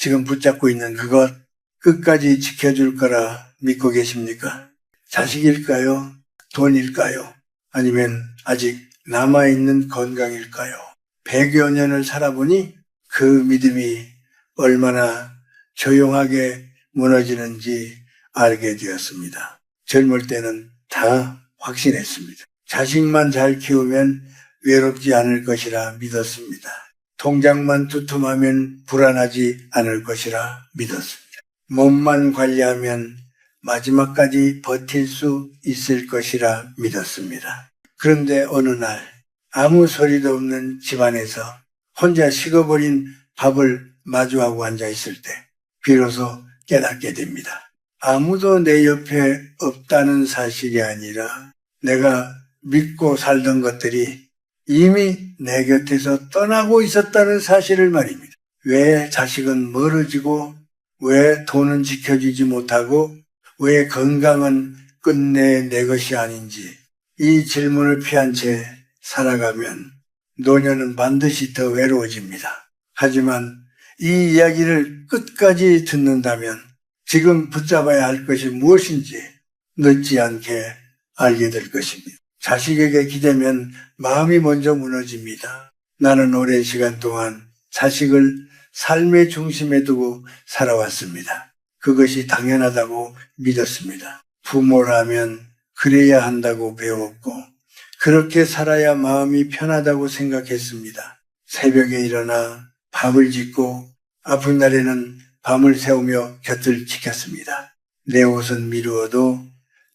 지금 붙잡고 있는 그것 끝까지 지켜줄 거라 믿고 계십니까? 자식일까요? 돈일까요? 아니면 아직 남아있는 건강일까요? 100여 년을 살아보니 그 믿음이 얼마나 조용하게 무너지는지 알게 되었습니다. 젊을 때는 다 확신했습니다. 자식만 잘 키우면 외롭지 않을 것이라 믿었습니다. 통장만 두툼하면 불안하지 않을 것이라 믿었습니다. 몸만 관리하면 마지막까지 버틸 수 있을 것이라 믿었습니다. 그런데 어느 날 아무 소리도 없는 집안에서 혼자 식어버린 밥을 마주하고 앉아있을 때 비로소 깨닫게 됩니다. 아무도 내 옆에 없다는 사실이 아니라 내가 믿고 살던 것들이 이미 내 곁에서 떠나고 있었다는 사실을 말입니다. 왜 자식은 멀어지고 왜 돈은 지켜주지 못하고 왜 건강은 끝내 내 것이 아닌지 이 질문을 피한 채 살아가면 노년은 반드시 더 외로워집니다. 하지만 이 이야기를 끝까지 듣는다면 지금 붙잡아야 할 것이 무엇인지 늦지 않게 알게 될 것입니다. 자식에게 기대면 마음이 먼저 무너집니다. 나는 오랜 시간 동안 자식을 삶의 중심에 두고 살아왔습니다. 그것이 당연하다고 믿었습니다. 부모라면 그래야 한다고 배웠고 그렇게 살아야 마음이 편하다고 생각했습니다. 새벽에 일어나 밥을 짓고 아픈 날에는 밤을 새우며 곁을 지켰습니다. 내 옷은 미루어도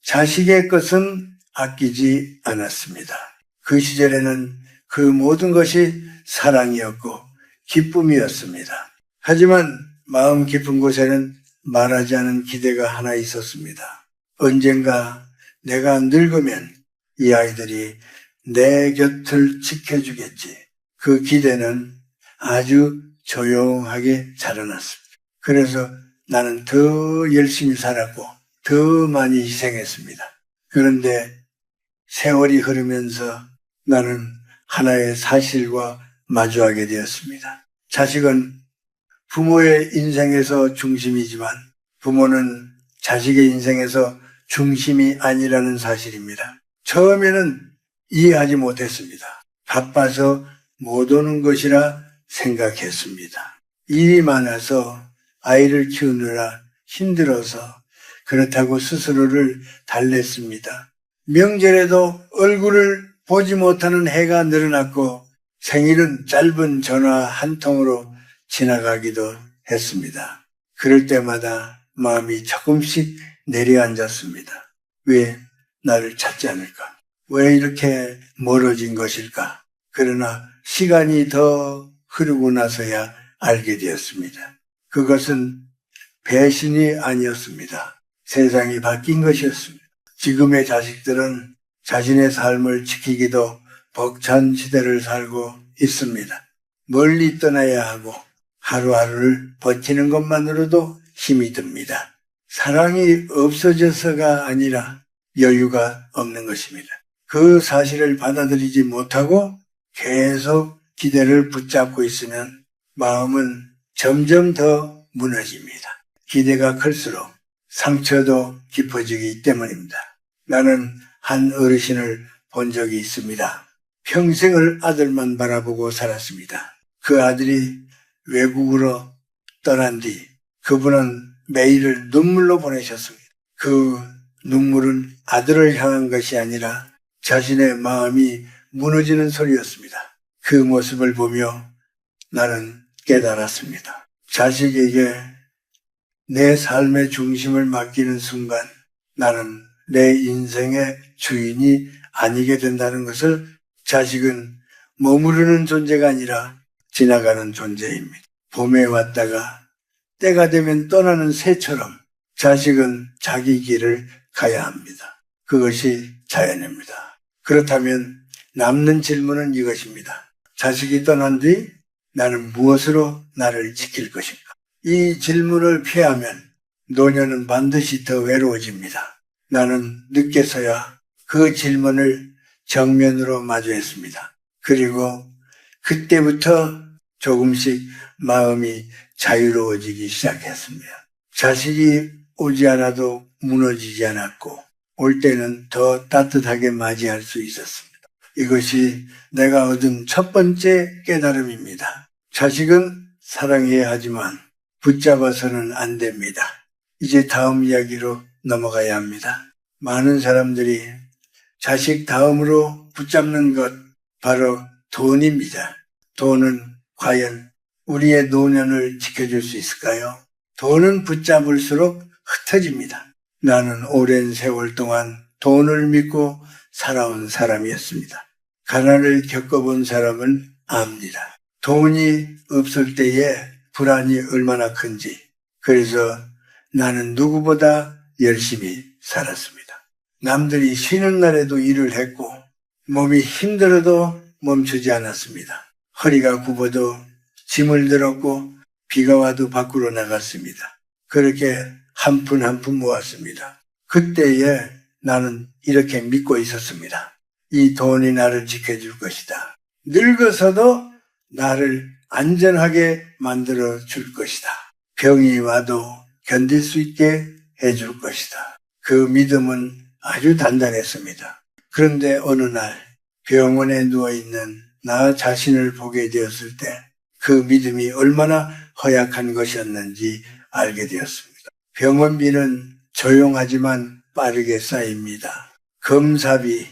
자식의 것은 아끼지 않았습니다. 그 시절에는 그 모든 것이 사랑이었고 기쁨이었습니다. 하지만 마음 깊은 곳에는 말하지 않은 기대가 하나 있었습니다. 언젠가 내가 늙으면 이 아이들이 내 곁을 지켜주겠지. 그 기대는 아주 조용하게 자라났습니다. 그래서 나는 더 열심히 살았고 더 많이 희생했습니다. 그런데 세월이 흐르면서 나는 하나의 사실과 마주하게 되었습니다. 자식은 부모의 인생에서 중심이지만 부모는 자식의 인생에서 중심이 아니라는 사실입니다. 처음에는 이해하지 못했습니다. 바빠서 못 오는 것이라 생각했습니다. 일이 많아서 아이를 키우느라 힘들어서 그렇다고 스스로를 달랬습니다. 명절에도 얼굴을 보지 못하는 해가 늘어났고 생일은 짧은 전화 한 통으로 지나가기도 했습니다. 그럴 때마다 마음이 조금씩 내려앉았습니다. 왜 나를 찾지 않을까? 왜 이렇게 멀어진 것일까? 그러나 시간이 더 흐르고 나서야 알게 되었습니다. 그것은 배신이 아니었습니다. 세상이 바뀐 것이었습니다. 지금의 자식들은 자신의 삶을 지키기도 벅찬 시대를 살고 있습니다. 멀리 떠나야 하고 하루하루를 버티는 것만으로도 힘이 듭니다. 사랑이 없어져서가 아니라 여유가 없는 것입니다. 그 사실을 받아들이지 못하고 계속 기대를 붙잡고 있으면 마음은 점점 더 무너집니다. 기대가 클수록 상처도 깊어지기 때문입니다. 나는 한 어르신을 본 적이 있습니다. 평생을 아들만 바라보고 살았습니다. 그 아들이 외국으로 떠난 뒤 그분은 매일을 눈물로 보내셨습니다. 그 눈물은 아들을 향한 것이 아니라 자신의 마음이 무너지는 소리였습니다. 그 모습을 보며 나는 깨달았습니다. 자식에게 내 삶의 중심을 맡기는 순간 나는 내 인생의 주인이 아니게 된다는 것을 자식은 머무르는 존재가 아니라 지나가는 존재입니다. 봄에 왔다가 때가 되면 떠나는 새처럼 자식은 자기 길을 가야 합니다. 그것이 자연입니다. 그렇다면 남는 질문은 이것입니다. 자식이 떠난 뒤 나는 무엇으로 나를 지킬 것인가? 이 질문을 피하면 노년은 반드시 더 외로워집니다. 나는 늦게서야 그 질문을 정면으로 마주했습니다. 그리고 그때부터 조금씩 마음이 자유로워지기 시작했습니다. 자식이 오지 않아도 무너지지 않았고 올 때는 더 따뜻하게 맞이할 수 있었습니다. 이것이 내가 얻은 첫 번째 깨달음입니다. 자식은 사랑해야 하지만 붙잡아서는 안 됩니다. 이제 다음 이야기로 넘어가야 합니다. 많은 사람들이 자식 다음으로 붙잡는 것 바로 돈입니다. 돈은 과연 우리의 노년을 지켜줄 수 있을까요? 돈은 붙잡을수록 흩어집니다. 나는 오랜 세월 동안 돈을 믿고 살아온 사람이었습니다. 가난을 겪어본 사람은 압니다. 돈이 없을 때의 불안이 얼마나 큰지. 그래서 나는 누구보다 열심히 살았습니다. 남들이 쉬는 날에도 일을 했고 몸이 힘들어도 멈추지 않았습니다. 허리가 굽어도 짐을 들었고 비가 와도 밖으로 나갔습니다. 그렇게 한 푼 한 푼 모았습니다. 그때에 나는 이렇게 믿고 있었습니다. 이 돈이 나를 지켜줄 것이다. 늙어서도 나를 안전하게 만들어 줄 것이다. 병이 와도 견딜 수 있게 해줄 것이다. 그 믿음은 아주 단단했습니다. 그런데 어느 날 병원에 누워있는 나 자신을 보게 되었을 때 그 믿음이 얼마나 허약한 것이었는지 알게 되었습니다. 병원비는 조용하지만 빠르게 쌓입니다. 검사비,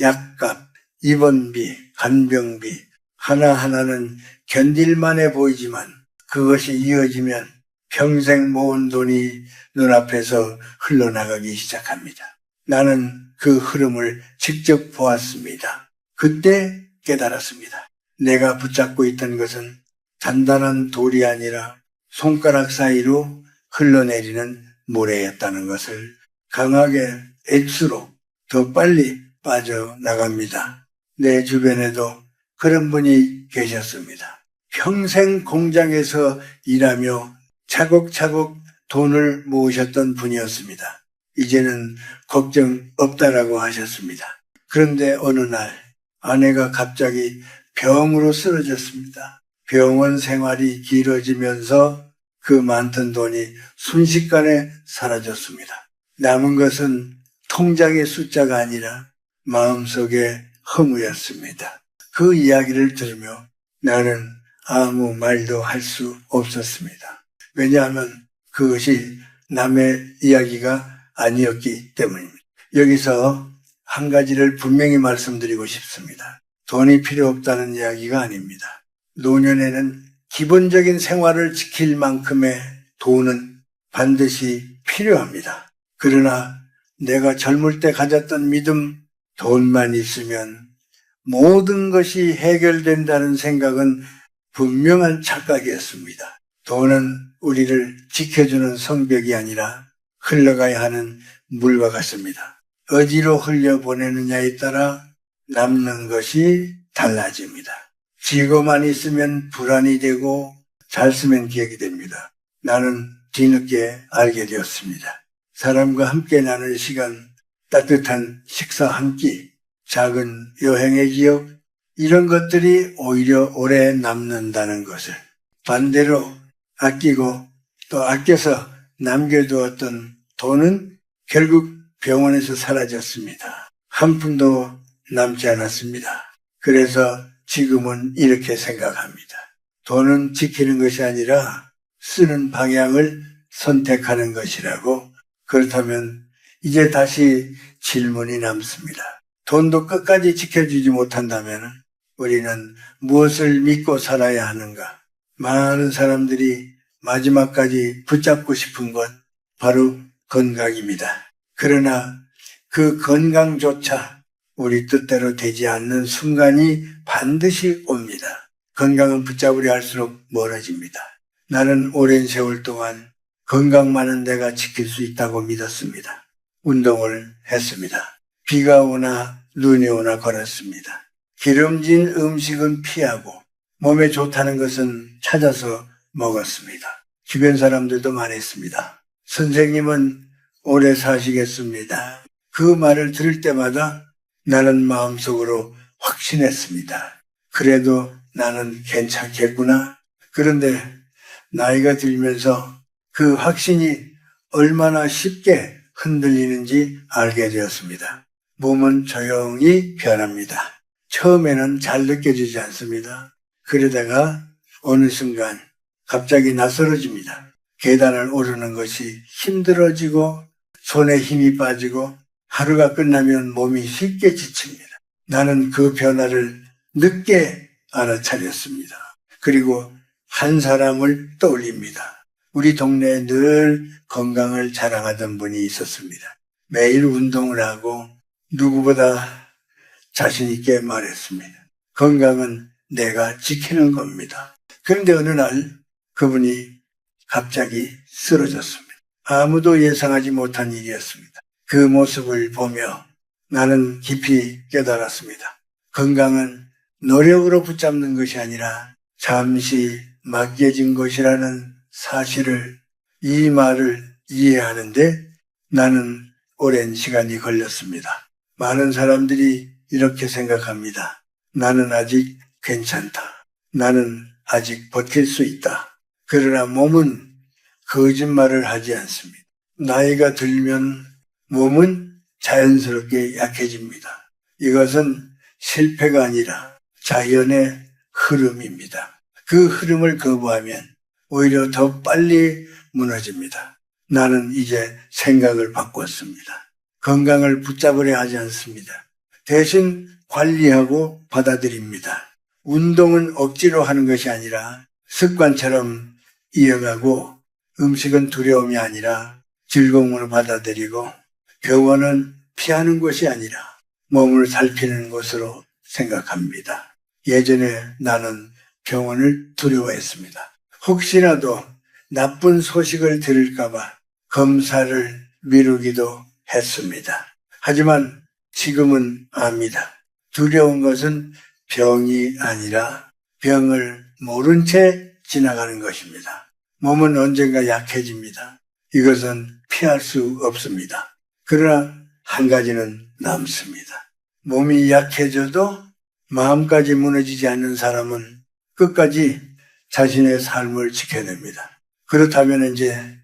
약값, 입원비, 간병비 하나하나는 견딜만해 보이지만 그것이 이어지면 평생 모은 돈이 눈앞에서 흘러나가기 시작합니다. 나는 그 흐름을 직접 보았습니다. 그때 깨달았습니다. 내가 붙잡고 있던 것은 단단한 돌이 아니라 손가락 사이로 흘러내리는 모래였다는 것을 강하게 액수로 더 빨리 빠져나갑니다. 내 주변에도 그런 분이 계셨습니다. 평생 공장에서 일하며 차곡차곡 돈을 모으셨던 분이었습니다. 이제는 걱정 없다라고 하셨습니다. 그런데 어느 날 아내가 갑자기 병으로 쓰러졌습니다. 병원 생활이 길어지면서 그 많던 돈이 순식간에 사라졌습니다. 남은 것은 통장의 숫자가 아니라 마음속의 허무였습니다. 그 이야기를 들으며 나는 아무 말도 할 수 없었습니다. 왜냐하면 그것이 남의 이야기가 아니었기 때문입니다. 여기서 한 가지를 분명히 말씀드리고 싶습니다. 돈이 필요 없다는 이야기가 아닙니다. 노년에는 기본적인 생활을 지킬 만큼의 돈은 반드시 필요합니다. 그러나 내가 젊을 때 가졌던 믿음, 돈만 있으면 모든 것이 해결된다는 생각은 분명한 착각이었습니다. 돈은 우리를 지켜주는 성벽이 아니라 흘러가야 하는 물과 같습니다. 어디로 흘려보내느냐에 따라 남는 것이 달라집니다. 지고만 있으면 불안이 되고 잘 쓰면 기억이 됩니다. 나는 뒤늦게 알게 되었습니다. 사람과 함께 나눌 시간, 따뜻한 식사 한 끼, 작은 여행의 기억, 이런 것들이 오히려 오래 남는다는 것을, 반대로 아끼고 또 아껴서 남겨두었던 돈은 결국 병원에서 사라졌습니다. 한 푼도 남지 않았습니다. 그래서 지금은 이렇게 생각합니다. 돈은 지키는 것이 아니라 쓰는 방향을 선택하는 것이라고. 그렇다면 이제 다시 질문이 남습니다. 돈도 끝까지 지켜주지 못한다면 우리는 무엇을 믿고 살아야 하는가? 많은 사람들이 마지막까지 붙잡고 싶은 건 바로 건강입니다. 그러나 그 건강조차 우리 뜻대로 되지 않는 순간이 반드시 옵니다. 건강은 붙잡으려 할수록 멀어집니다. 나는 오랜 세월 동안 건강만은 내가 지킬 수 있다고 믿었습니다. 운동을 했습니다. 비가 오나 눈이 오나 걸었습니다. 기름진 음식은 피하고 몸에 좋다는 것은 찾아서 먹었습니다. 주변 사람들도 말했습니다. 선생님은 오래 사시겠습니다. 그 말을 들을 때마다 나는 마음속으로 확신했습니다. 그래도 나는 괜찮겠구나. 그런데 나이가 들면서 그 확신이 얼마나 쉽게 흔들리는지 알게 되었습니다. 몸은 조용히 변합니다. 처음에는 잘 느껴지지 않습니다. 그러다가 어느 순간 갑자기 낯설어집니다. 계단을 오르는 것이 힘들어지고 손에 힘이 빠지고 하루가 끝나면 몸이 쉽게 지칩니다. 나는 그 변화를 늦게 알아차렸습니다. 그리고 한 사람을 떠올립니다. 우리 동네에 늘 건강을 자랑하던 분이 있었습니다. 매일 운동을 하고 누구보다 자신 있게 말했습니다. 건강은 내가 지키는 겁니다. 그런데 어느 날 그분이 갑자기 쓰러졌습니다. 아무도 예상하지 못한 일이었습니다. 그 모습을 보며 나는 깊이 깨달았습니다. 건강은 노력으로 붙잡는 것이 아니라 잠시 맡겨진 것이라는 사실을, 이 말을 이해하는데 나는 오랜 시간이 걸렸습니다. 많은 사람들이 이렇게 생각합니다. 나는 아직 괜찮다. 나는 아직 버틸 수 있다. 그러나 몸은 거짓말을 하지 않습니다. 나이가 들면 몸은 자연스럽게 약해집니다. 이것은 실패가 아니라 자연의 흐름입니다. 그 흐름을 거부하면 오히려 더 빨리 무너집니다. 나는 이제 생각을 바꿨습니다. 건강을 붙잡으려 하지 않습니다. 대신 관리하고 받아들입니다. 운동은 억지로 하는 것이 아니라 습관처럼 이어가고, 음식은 두려움이 아니라 즐거움으로 받아들이고, 병원은 피하는 곳이 아니라 몸을 살피는 곳으로 생각합니다. 예전에 나는 병원을 두려워했습니다. 혹시라도 나쁜 소식을 들을까봐 검사를 미루기도 했습니다. 하지만 지금은 압니다. 두려운 것은 병이 아니라 병을 모른 채 지나가는 것입니다. 몸은 언젠가 약해집니다. 이것은 피할 수 없습니다. 그러나 한 가지는 남습니다. 몸이 약해져도 마음까지 무너지지 않는 사람은 끝까지 자신의 삶을 지켜냅니다. 그렇다면 이제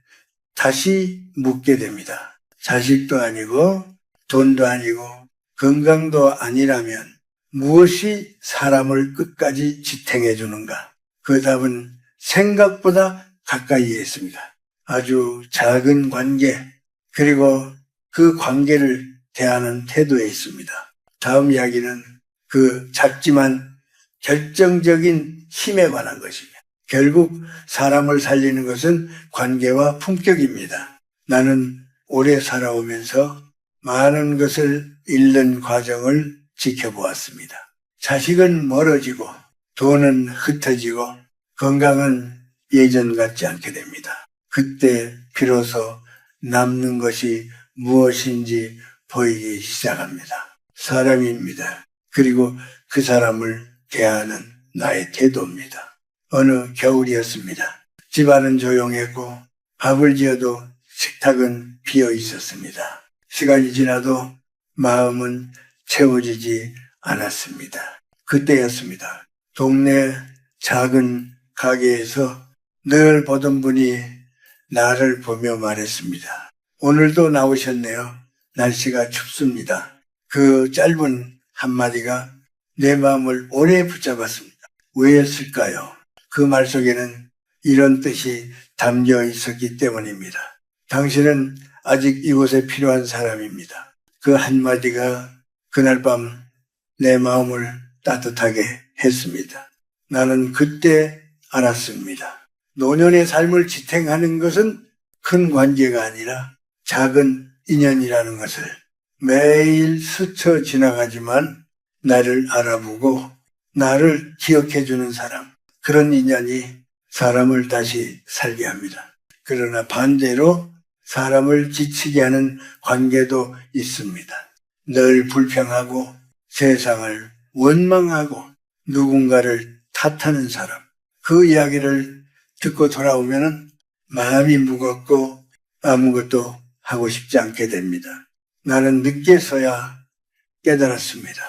다시 묻게 됩니다. 자식도 아니고 돈도 아니고 건강도 아니라면 무엇이 사람을 끝까지 지탱해 주는가? 그 답은 생각보다 가까이에 있습니다. 아주 작은 관계, 그리고 그 관계를 대하는 태도에 있습니다. 다음 이야기는 그 작지만 결정적인 힘에 관한 것입니다. 결국 사람을 살리는 것은 관계와 품격입니다. 나는 오래 살아오면서 많은 것을 잃는 과정을 지켜보았습니다. 자식은 멀어지고 돈은 흩어지고 건강은 예전 같지 않게 됩니다. 그때 비로소 남는 것이 무엇인지 보이기 시작합니다. 사람입니다. 그리고 그 사람을 대하는 나의 태도입니다. 어느 겨울이었습니다. 집안은 조용했고 밥을 지어도 식탁은 비어 있었습니다. 시간이 지나도 마음은 채워지지 않았습니다. 그때였습니다. 동네 작은 가게에서 늘 보던 분이 나를 보며 말했습니다. 오늘도 나오셨네요. 날씨가 춥습니다. 그 짧은 한마디가 내 마음을 오래 붙잡았습니다. 왜였을까요? 그 말 속에는 이런 뜻이 담겨 있었기 때문입니다. 당신은 아직 이곳에 필요한 사람입니다. 그 한마디가 그날 밤 내 마음을 따뜻하게 했습니다. 나는 그때 알았습니다. 노년의 삶을 지탱하는 것은 큰 관계가 아니라 작은 인연이라는 것을. 매일 스쳐 지나가지만 나를 알아보고 나를 기억해주는 사람, 그런 인연이 사람을 다시 살게 합니다. 그러나 반대로 사람을 지치게 하는 관계도 있습니다. 늘 불평하고 세상을 원망하고 누군가를 탓하는 사람, 그 이야기를 듣고 돌아오면 마음이 무겁고 아무것도 하고 싶지 않게 됩니다. 나는 늦게서야 깨달았습니다.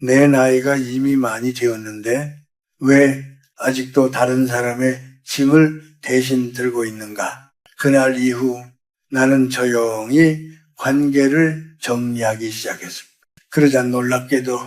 내 나이가 이미 많이 되었는데 왜 아직도 다른 사람의 짐을 대신 들고 있는가? 그날 이후 나는 조용히 관계를 정리하기 시작했습니다. 그러자 놀랍게도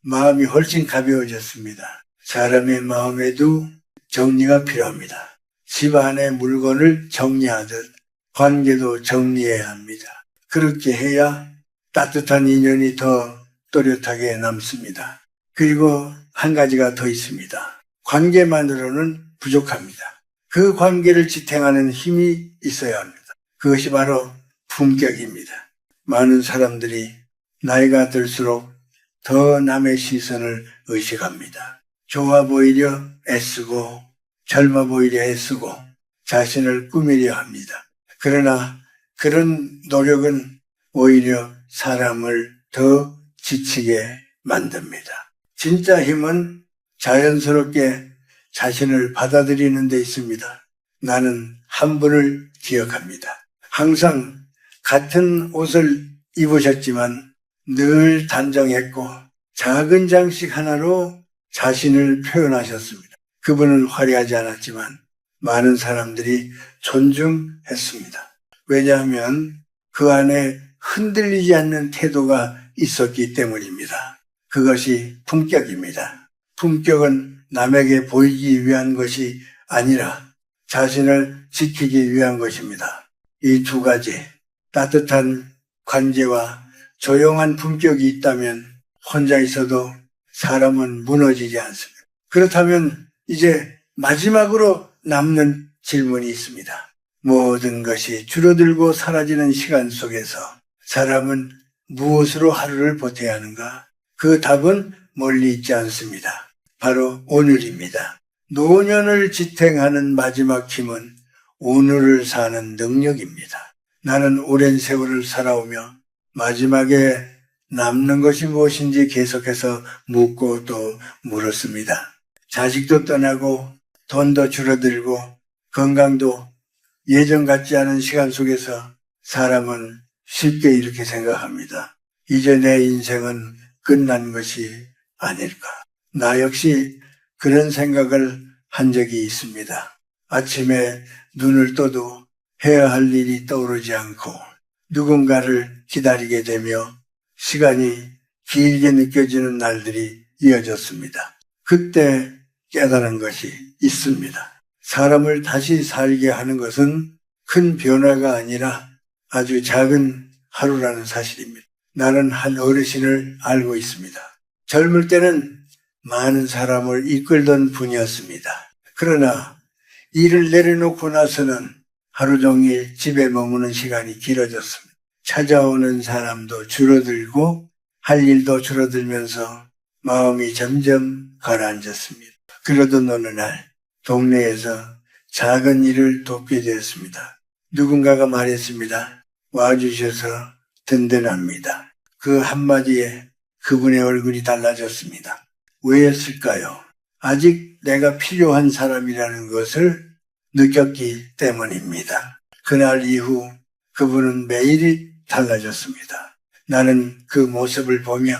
마음이 훨씬 가벼워졌습니다. 사람의 마음에도 정리가 필요합니다. 집 안의 물건을 정리하듯 관계도 정리해야 합니다. 그렇게 해야 따뜻한 인연이 더 또렷하게 남습니다. 그리고 한 가지가 더 있습니다. 관계만으로는 부족합니다. 그 관계를 지탱하는 힘이 있어야 합니다. 그것이 바로 품격입니다. 많은 사람들이 나이가 들수록 더 남의 시선을 의식합니다. 좋아 보이려 애쓰고 젊어 보이려 애쓰고 자신을 꾸미려 합니다. 그러나 그런 노력은 오히려 사람을 더 지치게 만듭니다. 진짜 힘은 자연스럽게 자신을 받아들이는 데 있습니다. 나는 한 분을 기억합니다. 항상 같은 옷을 입으셨지만 늘 단정했고 작은 장식 하나로 자신을 표현하셨습니다. 그분은 화려하지 않았지만 많은 사람들이 존중했습니다. 왜냐하면 그 안에 흔들리지 않는 태도가 있었기 때문입니다. 그것이 품격입니다. 품격은 남에게 보이기 위한 것이 아니라 자신을 지키기 위한 것입니다. 이 두 가지, 따뜻한 관계와 조용한 품격이 있다면 혼자 있어도 사람은 무너지지 않습니다. 그렇다면 이제 마지막으로 남는 질문이 있습니다. 모든 것이 줄어들고 사라지는 시간 속에서 사람은 무엇으로 하루를 보내야 하는가? 그 답은 멀리 있지 않습니다. 바로 오늘입니다. 노년을 지탱하는 마지막 힘은 오늘을 사는 능력입니다. 나는 오랜 세월을 살아오며 마지막에 남는 것이 무엇인지 계속해서 묻고 또 물었습니다. 자식도 떠나고 돈도 줄어들고 건강도 예전 같지 않은 시간 속에서 사람은 쉽게 이렇게 생각합니다. 이제 내 인생은 끝난 것이 아닐까. 나 역시 그런 생각을 한 적이 있습니다. 아침에 눈을 떠도 해야 할 일이 떠오르지 않고 누군가를 기다리게 되며 시간이 길게 느껴지는 날들이 이어졌습니다. 그때 깨달은 것이 있습니다. 사람을 다시 살게 하는 것은 큰 변화가 아니라 아주 작은 하루라는 사실입니다. 나는 한 어르신을 알고 있습니다. 젊을 때는 많은 사람을 이끌던 분이었습니다. 그러나 일을 내려놓고 나서는 하루 종일 집에 머무는 시간이 길어졌습니다. 찾아오는 사람도 줄어들고 할 일도 줄어들면서 마음이 점점 가라앉았습니다. 그러던 어느 날 동네에서 작은 일을 돕게 되었습니다. 누군가가 말했습니다. 와주셔서 든든합니다. 그 한마디에 그분의 얼굴이 달라졌습니다. 왜였을까요? 아직 내가 필요한 사람이라는 것을 느꼈기 때문입니다. 그날 이후 그분은 매일이 달라졌습니다. 나는 그 모습을 보며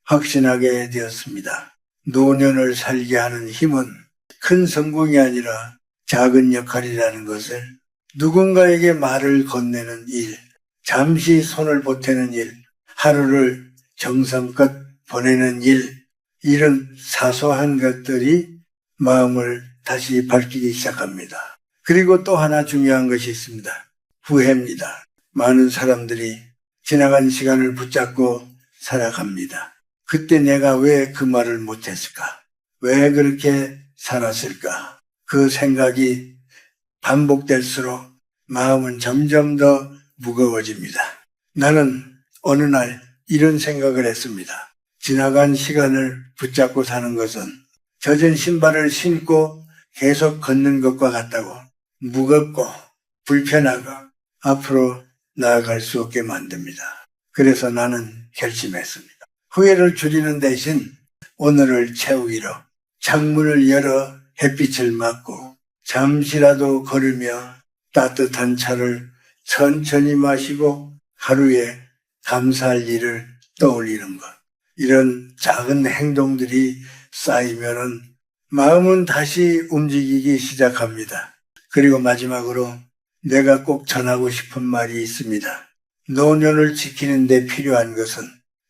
확신하게 되었습니다. 노년을 살게 하는 힘은 큰 성공이 아니라 작은 역할이라는 것을 누군가에게 말을 건네는 일, 잠시 손을 보태는 일, 하루를 정성껏 보내는 일, 이런 사소한 것들이 마음을 다시 밝히기 시작합니다. 그리고 또 하나 중요한 것이 있습니다. 후회입니다. 많은 사람들이 지나간 시간을 붙잡고 살아갑니다. 그때 내가 왜 그 말을 못했을까? 왜 그렇게 살았을까? 그 생각이 반복될수록 마음은 점점 더 무거워집니다. 나는 어느 날 이런 생각을 했습니다. 지나간 시간을 붙잡고 사는 것은 젖은 신발을 신고 계속 걷는 것과 같다고 무겁고 불편하고 앞으로 나아갈 수 없게 만듭니다. 그래서 나는 결심했습니다. 후회를 줄이는 대신 오늘을 채우기로 창문을 열어 햇빛을 맞고 잠시라도 걸으며 따뜻한 차를 천천히 마시고 하루에 감사할 일을 떠올리는 것. 이런 작은 행동들이 쌓이면은 마음은 다시 움직이기 시작합니다. 그리고 마지막으로 내가 꼭 전하고 싶은 말이 있습니다. 노년을 지키는 데 필요한 것은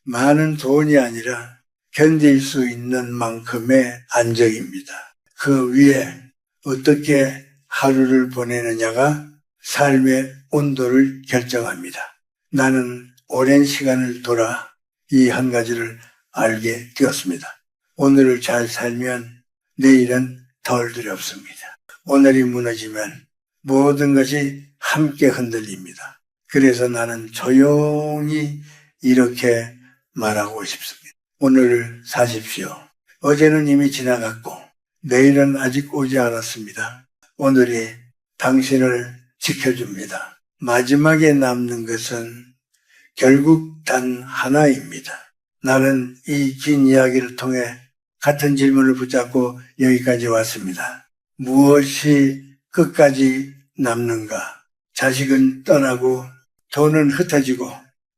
많은 돈이 아니라 견딜 수 있는 만큼의 안정입니다. 그 위에 어떻게 하루를 보내느냐가 삶의 온도를 결정합니다. 나는 오랜 시간을 돌아 이 한 가지를 알게 되었습니다. 오늘을 잘 살면 내일은 덜 두렵습니다. 오늘이 무너지면 모든 것이 함께 흔들립니다. 그래서 나는 조용히 이렇게 말하고 싶습니다. 오늘을 사십시오. 어제는 이미 지나갔고 내일은 아직 오지 않았습니다. 오늘이 당신을 지켜줍니다. 마지막에 남는 것은 결국 단 하나입니다. 나는 이 긴 이야기를 통해 같은 질문을 붙잡고 여기까지 왔습니다. 무엇이 끝까지 남는가? 자식은 떠나고 돈은 흩어지고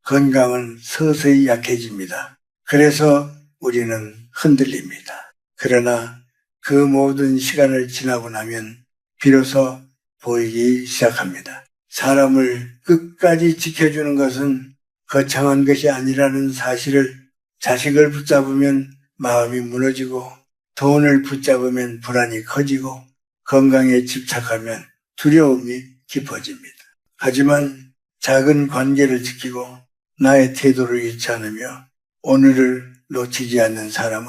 건강은 서서히 약해집니다. 그래서 우리는 흔들립니다. 그러나 그 모든 시간을 지나고 나면 비로소 보이기 시작합니다. 사람을 끝까지 지켜주는 것은 거창한 것이 아니라는 사실을 자식을 붙잡으면 마음이 무너지고 돈을 붙잡으면 불안이 커지고 건강에 집착하면 두려움이 깊어집니다. 하지만 작은 관계를 지키고 나의 태도를 잃지 않으며 오늘을 놓치지 않는 사람은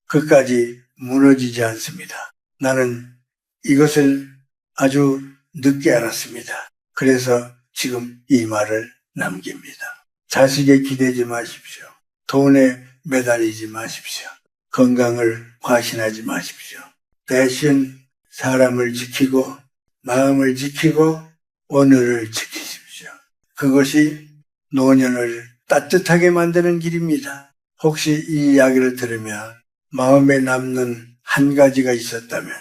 끝까지 무너지지 않습니다. 나는 이것을 아주 늦게 알았습니다. 그래서 지금 이 말을 남깁니다. 자식에 기대지 마십시오. 돈에 매달리지 마십시오. 건강을 과신하지 마십시오. 대신 사람을 지키고 마음을 지키고 오늘을 지키십시오. 그것이 노년을 따뜻하게 만드는 길입니다. 혹시 이 이야기를 들으며 마음에 남는 한 가지가 있었다면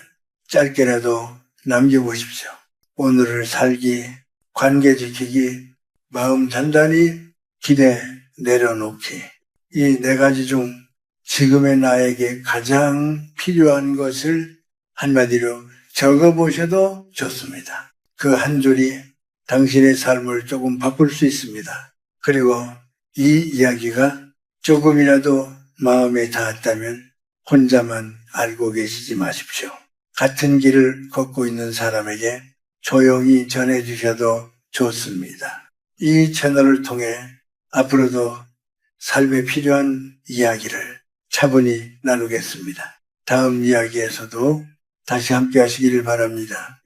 짧게라도 남겨보십시오. 오늘을 살기, 관계 지키기, 마음 단단히 기대 내려놓기. 이 네 가지 중 지금의 나에게 가장 필요한 것을 한마디로 적어보셔도 좋습니다. 그 한 줄이 당신의 삶을 조금 바꿀 수 있습니다. 그리고 이 이야기가 조금이라도 마음에 닿았다면 혼자만 알고 계시지 마십시오. 같은 길을 걷고 있는 사람에게 조용히 전해주셔도 좋습니다. 이 채널을 통해 앞으로도 삶에 필요한 이야기를 차분히 나누겠습니다. 다음 이야기에서도 다시 함께 하시기를 바랍니다.